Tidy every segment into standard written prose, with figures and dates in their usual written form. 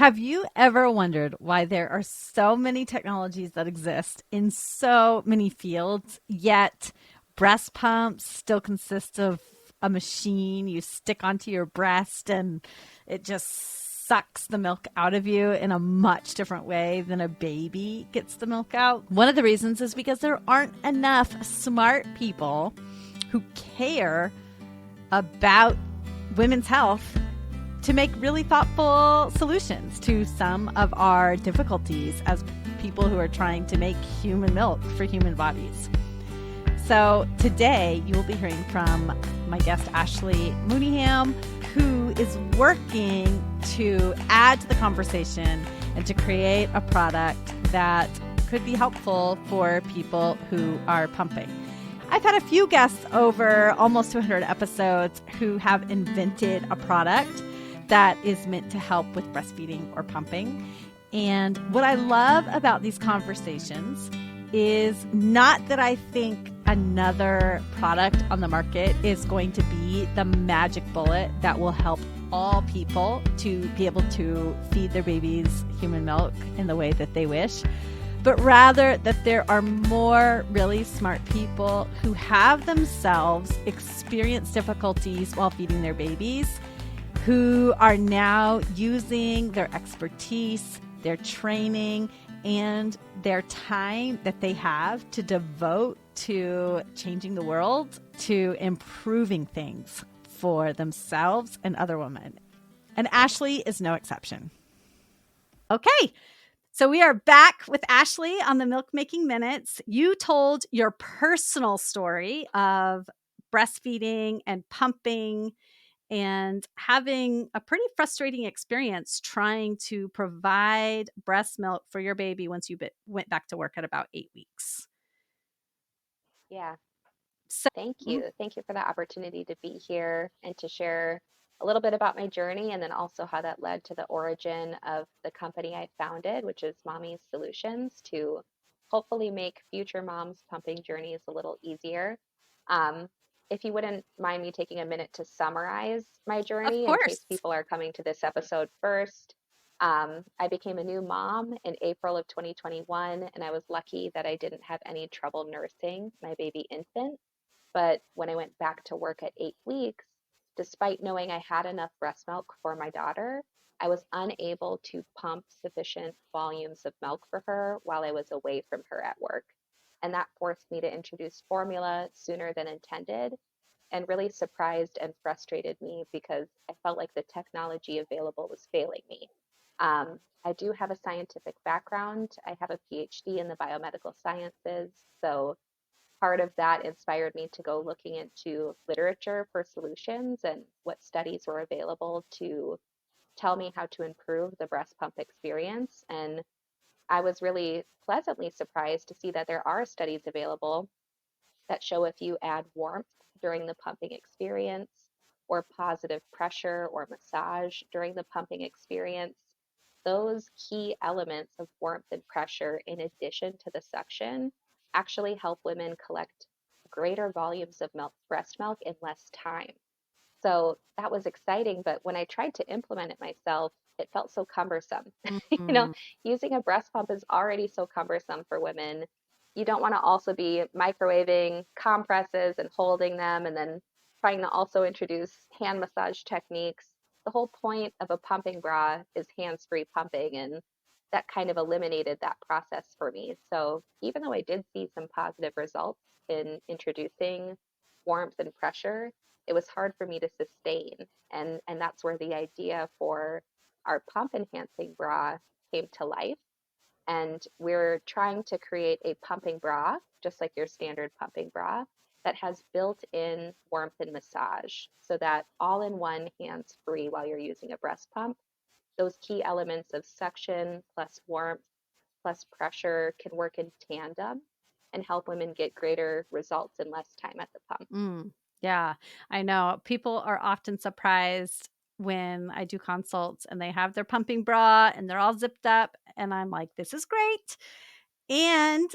Have you ever wondered why there are so many technologies that exist in so many fields, yet breast pumps still consist of a machine you stick onto your breast and it just sucks the milk out of you in a much different way than a baby gets the milk out? One of the reasons is because there aren't enough smart people who care about women's health to make really thoughtful solutions to some of our difficulties as people who are trying to make human milk for human bodies. So today you will be hearing from my guest, Ashley Mooneyham, who is working to add to the conversation and to create a product that could be helpful for people who are pumping. I've had a few guests over almost 200 episodes who have invented a product that is meant to help with breastfeeding or pumping. And what I love about these conversations is not that I think another product on the market is going to be the magic bullet that will help all people to be able to feed their babies human milk in the way that they wish, but rather that there are more really smart people who have themselves experienced difficulties while feeding their babies, who are now using their expertise, their training, and their time that they have to devote to changing the world, to improving things for themselves and other women. And Ashley is no exception. Okay, so we are back with Ashley on the Milk Making Minutes. You told your personal story of breastfeeding and pumping and having a pretty frustrating experience trying to provide breast milk for your baby once you went back to work at about 8 weeks. Yeah, So, thank you. Thank you for the opportunity to be here and to share a little bit about my journey and then also how that led to the origin of the company I founded, which is Mommy's Solutions, to hopefully make future moms' pumping journeys a little easier. Um, if you wouldn't mind me taking a minute to summarize my of journey in case course. people are coming to this episode first. I became a new mom in April of 2021, and I was lucky that I didn't have any trouble nursing my baby infant. But when I went back to work at 8 weeks, despite knowing I had enough breast milk for my daughter, I was unable to pump sufficient volumes of milk for her while I was away from her at work. And that forced me to introduce formula sooner than intended and really surprised and frustrated me because I felt like the technology available was failing me. I do have a scientific background. I have a PhD in the biomedical sciences. So part of that inspired me to go looking into literature for solutions and what studies were available to tell me how to improve the breast pump experience. And I was really pleasantly surprised to see that there are studies available that show if you add warmth during the pumping experience or positive pressure or massage during the pumping experience, those key elements of warmth and pressure, in addition to the suction, actually help women collect greater volumes of milk, breast milk in less time. So that was exciting, but when I tried to implement it myself, it felt so cumbersome. You know, Mhm. using a breast pump is already so cumbersome for women. You don't want to also be microwaving compresses and holding them and then trying to also introduce hand massage techniques. The whole point of a pumping bra is hands-free pumping, and that kind of eliminated that process for me. So even though I did see some positive results in introducing warmth and pressure, it was hard for me to sustain. And that's where the idea for our pump enhancing bra came to life. And we're trying to create a pumping bra, just like your standard pumping bra, that has built-in warmth and massage so that all in one, hands free while you're using a breast pump, those key elements of suction plus warmth plus pressure can work in tandem and help women get greater results in less time at the pump. Mm, yeah, I know. People are often surprised when I do consults and they have their pumping bra and they're all zipped up. And I'm like, this is great. And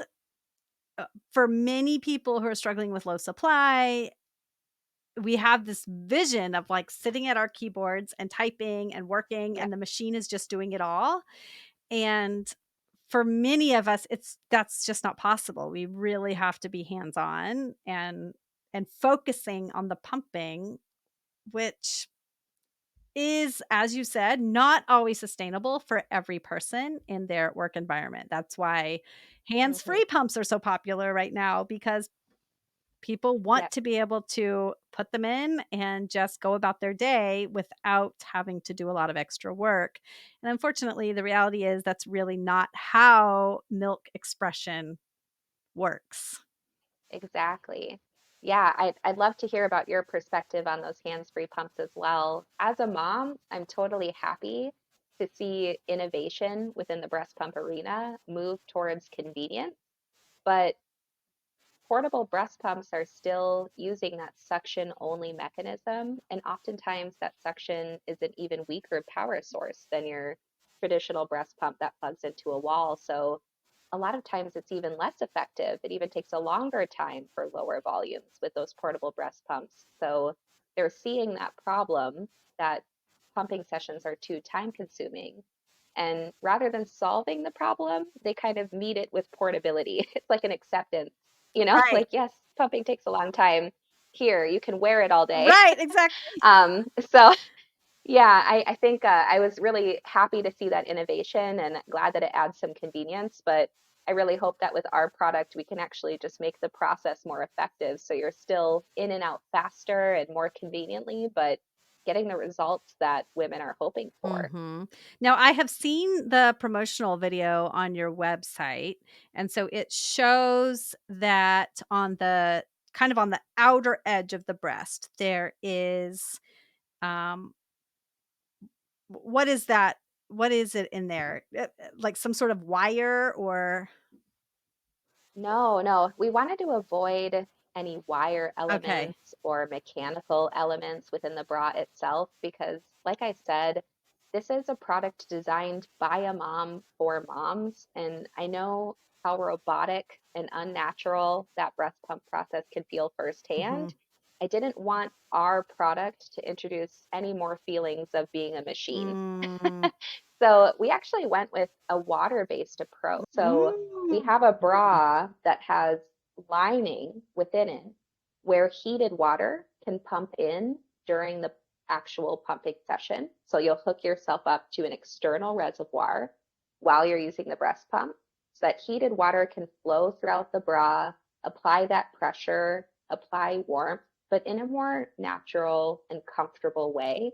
for many people who are struggling with low supply, we have this vision of like sitting at our keyboards and typing and working, Yep, and the machine is just doing it all. And for many of us, that's just not possible. We really have to be hands-on and focusing on the pumping, which is, as you said, not always sustainable for every person in their work environment. That's why hmm hands-free pumps are so popular right now, because people want yep, to be able to put them in and just go about their day without having to do a lot of extra work. And unfortunately, the reality is that's really not how milk expression works. exactly. Yeah, I'd love to hear about your perspective on those hands-free pumps as well. As a mom, I'm totally happy to see innovation within the breast pump arena move towards convenience, but portable breast pumps are still using that suction only mechanism, and oftentimes that suction is an even weaker power source than your traditional breast pump that plugs into a wall. So a lot of times it's even less effective. It even takes a longer time for lower volumes with those portable breast pumps. So they're seeing that problem that pumping sessions are too time consuming. And rather than solving the problem, they kind of meet it with portability. It's like an acceptance, Right. like, yes, pumping takes a long time. Here, you can wear it all day. Right, exactly. So yeah, I think I was really happy to see that innovation and glad that it adds some convenience. But I really hope that with our product, we can actually just make the process more effective. So you're still in and out faster and more conveniently, but getting the results that women are hoping for. Now, I have seen the promotional video on your website, and so it shows that on the kind of on the outer edge of the breast, there is, um, what is that? What is it in there? Like some sort of wire or No, no, we wanted to avoid any wire okay. elements or mechanical elements within the bra itself because, like I said, this is a product designed by a mom for moms. And I know how robotic and unnatural that breast pump process can feel Mhm. firsthand. I didn't want our product to introduce any more feelings of being a machine. Mm. So we actually went with a water-based approach. So we Mm. have a bra that has lining within it where heated water can pump in during the actual pumping session. So you'll hook yourself up to an external reservoir while you're using the breast pump so that heated water can flow throughout the bra, apply that pressure, apply warmth, but in a more natural and comfortable way.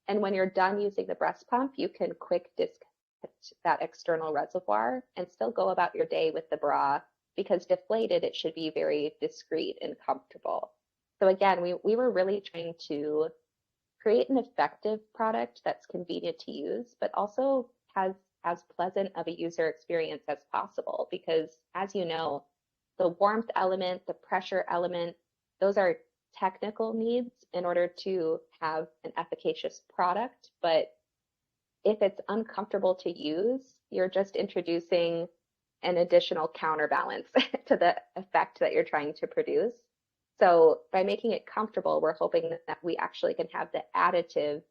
And when you're done using the breast pump, you can quick disconnect that external reservoir and still go about your day with the bra because deflated, it should be very discreet and comfortable. So again, we were really trying to create an effective product that's convenient to use, but also has as pleasant of a user experience as possible. Because as you know, the warmth element, the pressure element, those are technical needs in order to have an efficacious product. But if it's uncomfortable to use, you're just introducing an additional counterbalance to the effect that you're trying to produce. So by making it comfortable, we're hoping that we actually can have the additive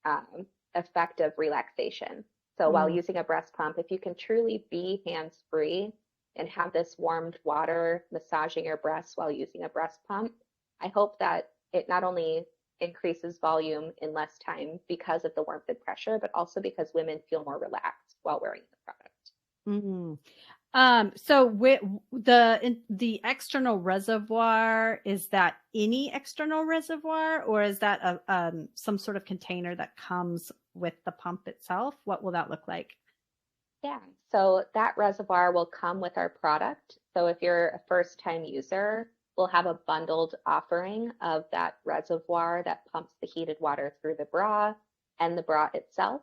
um, effect of relaxation. So while Mm. using a breast pump, if you can truly be hands-free and have this warmed water massaging your breasts while using a breast pump, I hope that it not only increases volume in less time because of the warmth and pressure, but also because women feel more relaxed while wearing the product. Mm. So the external reservoir, is that any external reservoir, or is that a some sort of container that comes with the pump itself? What will that look like? Yeah, so that reservoir will come with our product. So if you're a first time user, we'll have a bundled offering of that reservoir that pumps the heated water through the bra and the bra itself.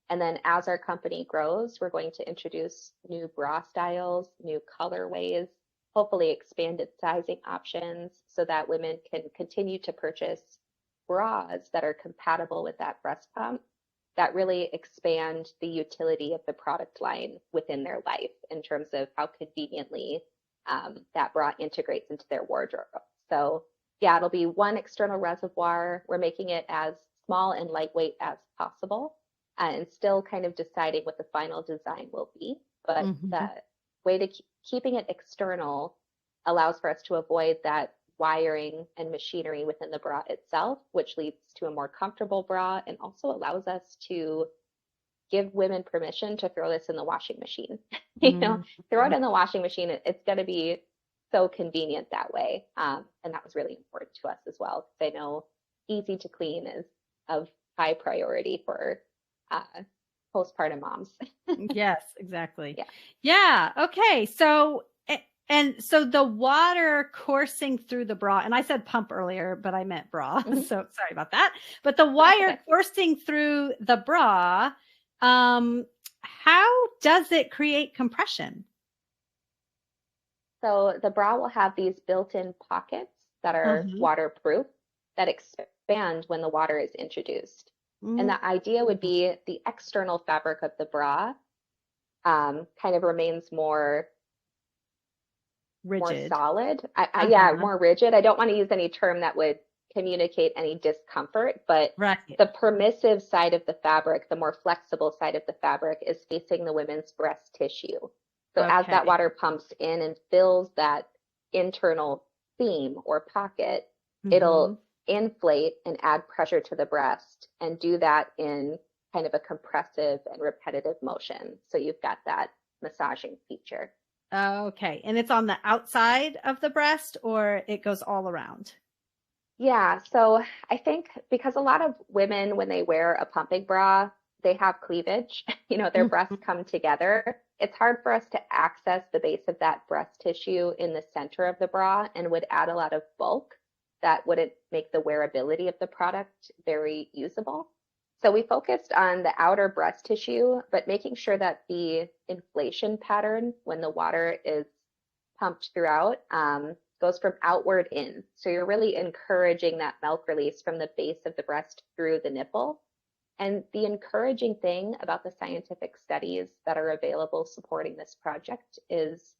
And then as our company grows, we're going to introduce new bra styles, new colorways, hopefully expanded sizing options so that women can continue to purchase bras that are compatible with that breast pump that really expand the utility of the product line within their life in terms of how conveniently that bra integrates into their wardrobe. So Yeah, it'll be one external reservoir. We're making it as small and lightweight as possible, and still kind of deciding what the final design will be. But the Hmm. way to keeping it external allows for us to avoid that wiring and machinery within the bra itself, which leads to a more comfortable bra and also allows us to give women permission to throw this in the washing machine. Hmm. Throw it in the washing machine. It's going to be so convenient that way. And that was really important to us as well, because I know easy to clean is of high priority for uh, postpartum moms. Yes, exactly. Yeah. Yeah. Okay. So, and so the water coursing through the bra, and I said pump earlier, but I meant bra. So Hmm. sorry about that. But the That's wire okay. coursing through the bra, um, how does it create compression? So the bra will have these built-in pockets that are Uh-huh. waterproof that expand when the water is introduced. And the idea would Mm, be the external fabric of the bra kind of remains more rigid. solid. Yeah, Uh-huh. more rigid. I don't want to use any term that would communicate any discomfort, but Right. the permissive side of the fabric, the more flexible side of the fabric, is facing the women's breast tissue. So as that Okay. water pumps in and fills that internal seam or pocket, Mm-hmm. it'll inflate and add pressure to the breast and do that in kind of a compressive and repetitive motion. So you've got that massaging feature. Okay. And it's on the outside of the breast or it goes all around? Yeah, so I think because a lot of women, when they wear a pumping bra, they have cleavage, their breasts Mhm. come together. It's hard for us to access the base of that breast tissue in the center of the bra and would add a lot of bulk that wouldn't make the wearability of the product very usable. So we focused on the outer breast tissue, but making sure that the inflation pattern when the water is pumped throughout goes from outward in. So you're really encouraging that milk release from the base of the breast through the nipple. And the encouraging thing about the scientific studies that are available supporting this project is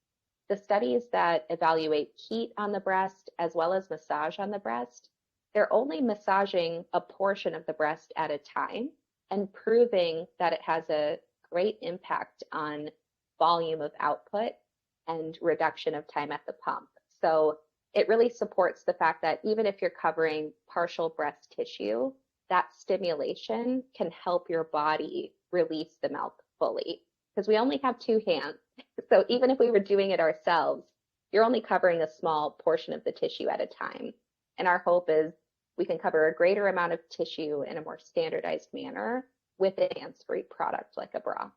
the studies that evaluate heat on the breast as well as massage on the breast. They're only massaging a portion of the breast at a time and proving that it has a great impact on volume of output and reduction of time at the pump. So it really supports the fact that even if you're covering partial breast tissue, that stimulation can help your body release the milk fully because we only have two hands. So even if we were doing it ourselves, you're only covering a small portion of the tissue at a time. And our hope is we can cover a greater amount of tissue in a more standardized manner with a hands-free product like a bra.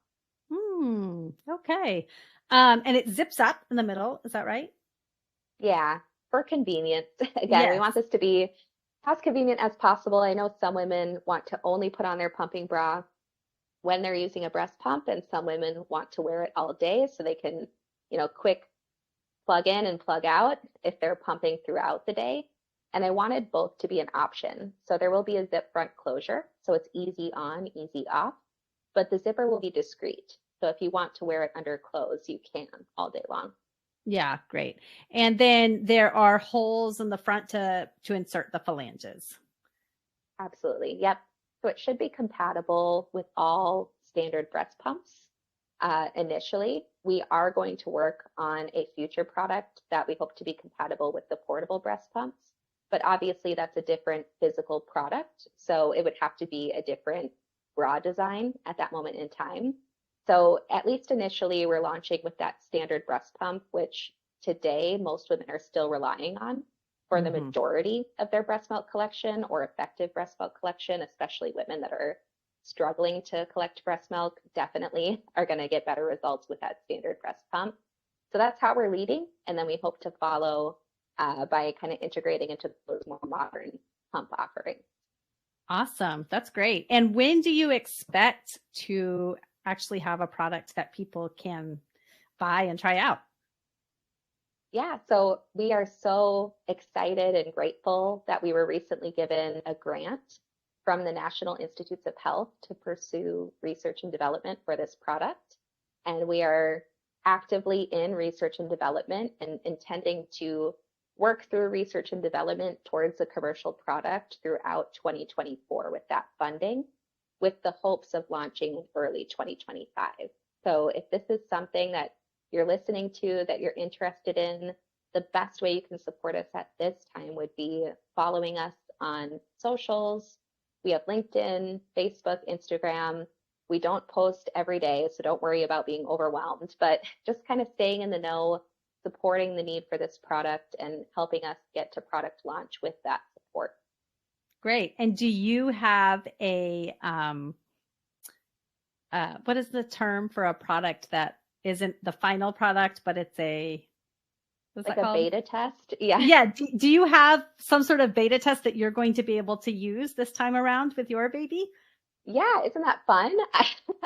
Okay. And it zips up in the middle. Is that right? Yeah, for convenience. Again, we Yes. want this to be as convenient as possible. I know some women want to only put on their pumping bra when they're using a breast pump, and some women want to wear it all day so they can, quick plug in and plug out if they're pumping throughout the day. And I wanted both to be an option. So there will be a zip front closure, so it's easy on, easy off, but the zipper will be discreet. So if you want to wear it under clothes, you can all day long. Yeah, great. And then there are holes in the front to insert the phalanges. Absolutely. Yep. So it should be compatible with all standard breast pumps. Initially, we are going to work on a future product that we hope to be compatible with the portable breast pumps. But obviously, that's a different physical product. So it would have to be a different bra design at that moment in time. So, at least initially, we're launching with that standard breast pump, which today most women are still relying on for the Hmm. majority of their breast milk collection or effective breast milk collection, especially women that are struggling to collect breast milk, definitely are going to get better results with that standard breast pump. So that's how we're leading. And then we hope to follow by kind of integrating into those more modern pump offerings. Awesome. That's great. And when do you expect to actually have a product that people can buy and try out? Yeah, so we are so excited and grateful that we were recently given a grant from the National Institutes of Health to pursue research and development for this product. And we are actively in research and development and intending to work through research and development towards a commercial product throughout 2024 with that funding, with the hopes of launching in early 2025. So if this is something that you're listening to, that you're interested in, the best way you can support us at this time would be following us on socials. We have LinkedIn, Facebook, Instagram. We don't post every day, so don't worry about being overwhelmed, but just kind of staying in the know, supporting the need for this product and helping us get to product launch with that support. Great. And do you have a, what is the term for a product that isn't the final product, but it's a, what's Like that a called? beta test? Yeah. Yeah. Do you have some sort of beta test that you're going to be able to use this time around with your baby? Yeah, isn't that fun?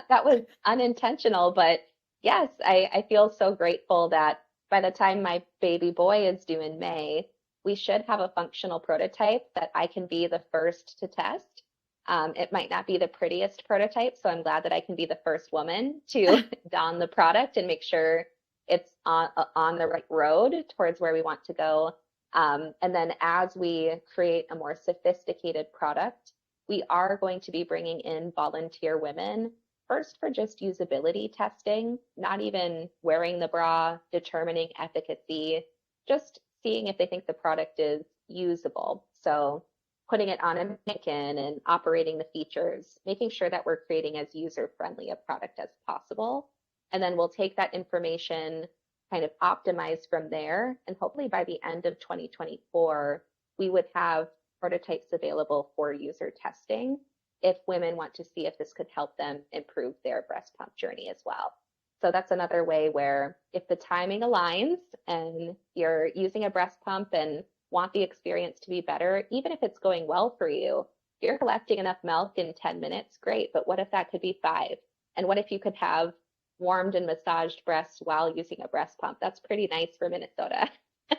That was unintentional, but yes, I feel so grateful that by the time my baby boy is due in May, we should have a functional prototype that I can be the first to test. It might not be the prettiest prototype, so I'm glad that I can be the first woman to don the product and make sure it's on the right road towards where we want to go. And then as we create a more sophisticated product, we are going to be bringing in volunteer women first for just usability testing, not even wearing the bra, determining efficacy, just seeing if they think the product is usable. So putting it on a mannequin and operating the features, making sure that we're creating as user-friendly a product as possible. And then we'll take that information, kind of optimize from there. And hopefully by the end of 2024, we would have prototypes available for user testing if women want to see if this could help them improve their breast pump journey as well. So that's another way where if the timing aligns and you're using a breast pump and want the experience to be better, even if it's going well for you, if you're collecting enough milk in 10 minutes, great. But what if that could be 5? And what if you could have warmed and massaged breasts while using a breast pump? That's pretty nice for Minnesota.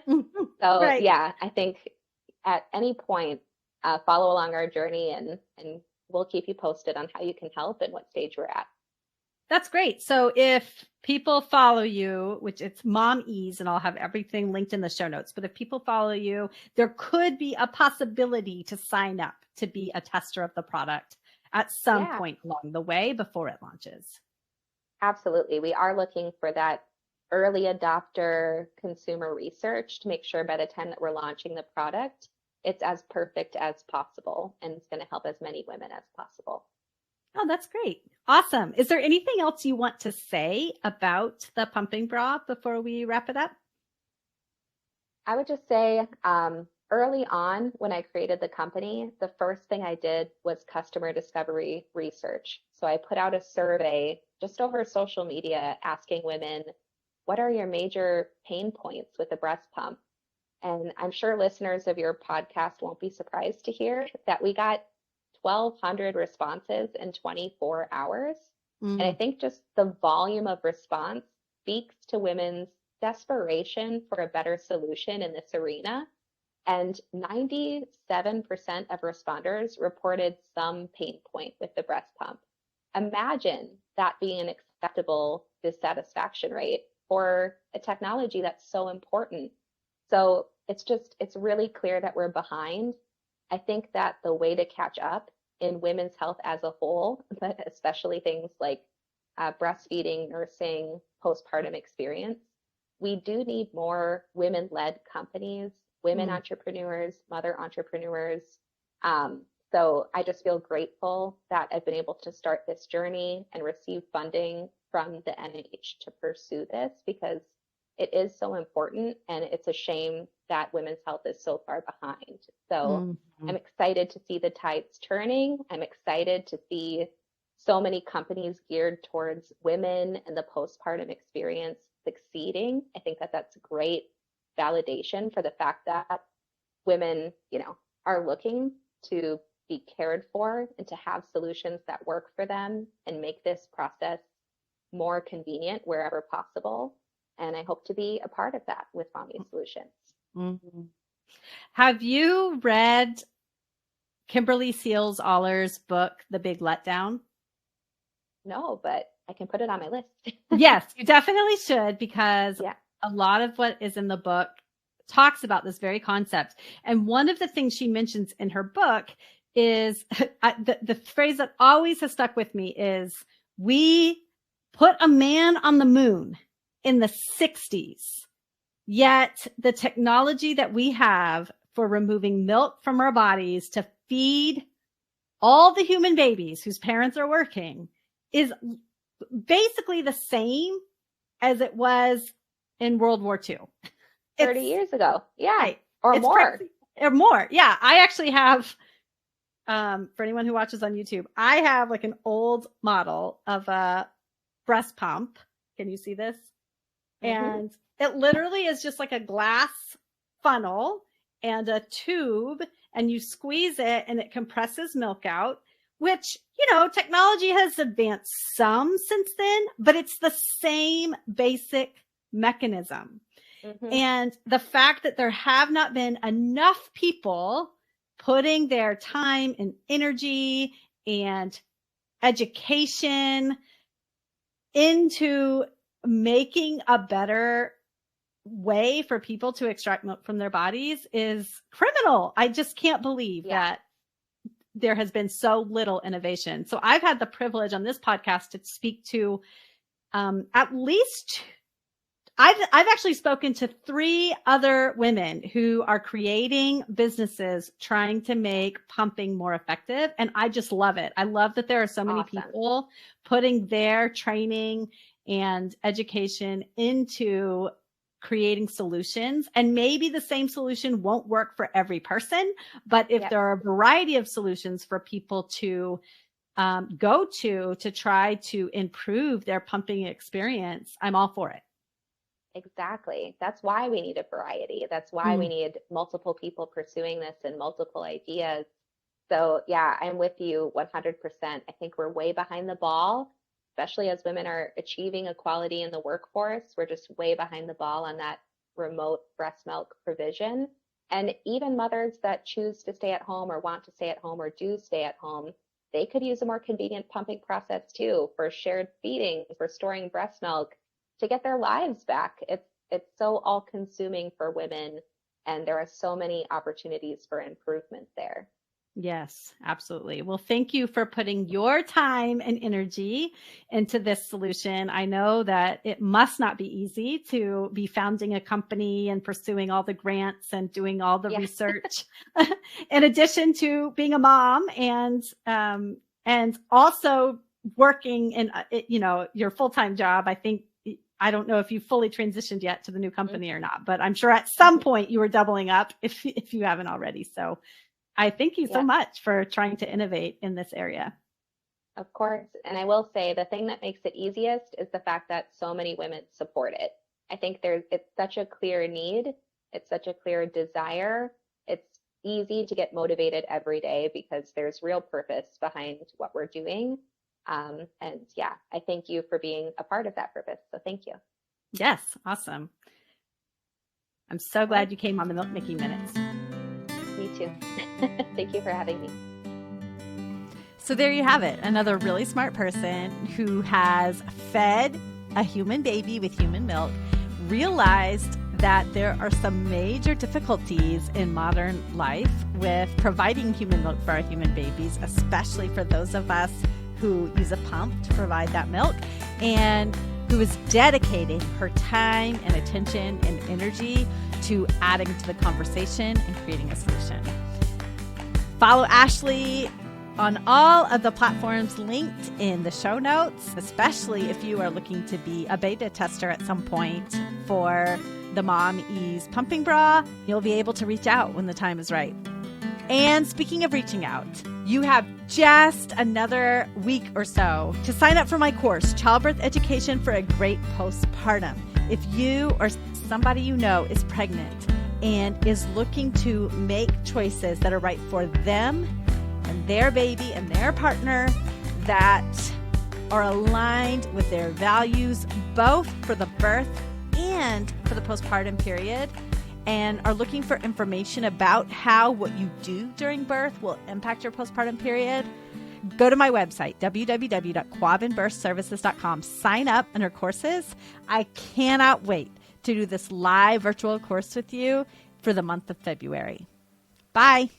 So Right. yeah, I think at any point, follow along our journey and we'll keep you posted on how you can help and what stage we're at. That's great. So if people follow you, which it's Mom Ease, and I'll have everything linked in the show notes, but if people follow you, there could be a possibility to sign up to be a tester of the product at some Yeah, point along the way before it launches. absolutely. We are looking for that early adopter consumer research to make sure by the time that we're launching the product, it's as perfect as possible and it's going to help as many women as possible. Oh, that's great. Awesome. Is there anything else you want to say about the pumping bra before we wrap it up? I would just say early on when I created the company, the first thing I did was customer discovery research. So I put out a survey just over social media asking women, what are your major pain points with the breast pump? And I'm sure listeners of your podcast won't be surprised to hear that we got 1,200 responses in 24 hours. And I Mm. think just the volume of response speaks to women's desperation for a better solution in this arena. And 97% of responders reported some pain point with the breast pump. Imagine that being an acceptable dissatisfaction rate for a technology that's so important. So it's really clear that we're behind. I think that the way to catch up in women's health as a whole, but especially things like breastfeeding, nursing, postpartum experience, we do need more women-led companies, women Mm. entrepreneurs, mother entrepreneurs. So I just feel grateful that I've been able to start this journey and receive funding from the NIH to pursue this because it is so important and it's a shame that women's health is so far behind. So Mm. I'm excited to see the tides turning. I'm excited to see so many companies geared towards women and the postpartum experience succeeding. I think that that's great validation for the fact that women, are looking to be cared for and to have solutions that work for them and make this process more convenient wherever possible. And I hope to be a part of that with Mommy Solutions. Mm. Have you read Kimberly Seals Aller's book, The Big Letdown? No, but I can put it on my list. Yes, you definitely should, because Yeah. a lot of what is in the book talks about this very concept. And one of the things she mentions in her book is the phrase that always has stuck with me is, we put a man on the moon in the 60s, yet the technology that we have for removing milk from our bodies to feed all the human babies whose parents are working is basically the same as it was in World War II. 30 years ago. Yeah. Right. Or more. Or more. Yeah. I actually have, for anyone who watches on YouTube, I have like an old model of a breast pump. Can you see this? And it literally is just like a glass funnel and a tube, and you squeeze it and it compresses milk out, which, technology has advanced some since then, but it's the same basic mechanism. And the fact that there have not been enough people putting their time and energy and education into making a better way for people to extract milk from their bodies is criminal. I just can't believe that there has been so little innovation. So I've had the privilege on this podcast to speak to at least I've actually spoken to 3 other women who are creating businesses trying to make pumping more effective. And I just love it. I love that there are so many people putting their training and education into creating solutions. And maybe the same solution won't work for every person, but if there are a variety of solutions for people to go to try to improve their pumping experience, I'm all for it. Exactly. That's why we need a variety. That's why we need multiple people pursuing this and multiple ideas. So yeah, I'm with you 100%. I think we're way behind the ball, especially as women are achieving equality in the workforce. We're just way behind the ball on that remote breast milk provision. And even mothers that choose to stay at home or want to stay at home or do stay at home, they could use a more convenient pumping process too, for shared feeding, for storing breast milk, to get their lives back. It's so all consuming for women, and there are so many opportunities for improvement there. Yes, absolutely. Well, thank you for putting your time and energy into this solution. I know that it must not be easy to be founding a company and pursuing all the grants and doing all the research in addition to being a mom and also working in, your full-time job. I don't know if you fully transitioned yet to the new company or not, but I'm sure at some point you were doubling up if you haven't already. So I thank you so much for trying to innovate in this area. Of course. And I will say the thing that makes it easiest is the fact that so many women support it. I think it's such a clear need. It's such a clear desire. It's easy to get motivated every day because there's real purpose behind what we're doing. And yeah, I thank you for being a part of that purpose. So thank you. Yes. Awesome. I'm so glad you came on the Milk Making Minutes. Me too. Thank you for having me. So there you have it. Another really smart person who has fed a human baby with human milk, realized that there are some major difficulties in modern life with providing human milk for our human babies, especially for those of us who use a pump to provide that milk, and who is dedicating her time and attention and energy to adding to the conversation and creating a solution. Follow Ashley on all of the platforms linked in the show notes, especially if you are looking to be a beta tester at some point for the Mom Ease pumping bra. You'll be able to reach out when the time is right. And speaking of reaching out, you have just another week or so to sign up for my course, Childbirth Education for a Great Postpartum. If you or somebody you know is pregnant and is looking to make choices that are right for them and their baby and their partner, that are aligned with their values, both for the birth and for the postpartum period, and are looking for information about how what you do during birth will impact your postpartum period, go to my website, www.quavinbirthservices.com. Sign up under courses. I cannot wait to do this live virtual course with you for the month of February. Bye.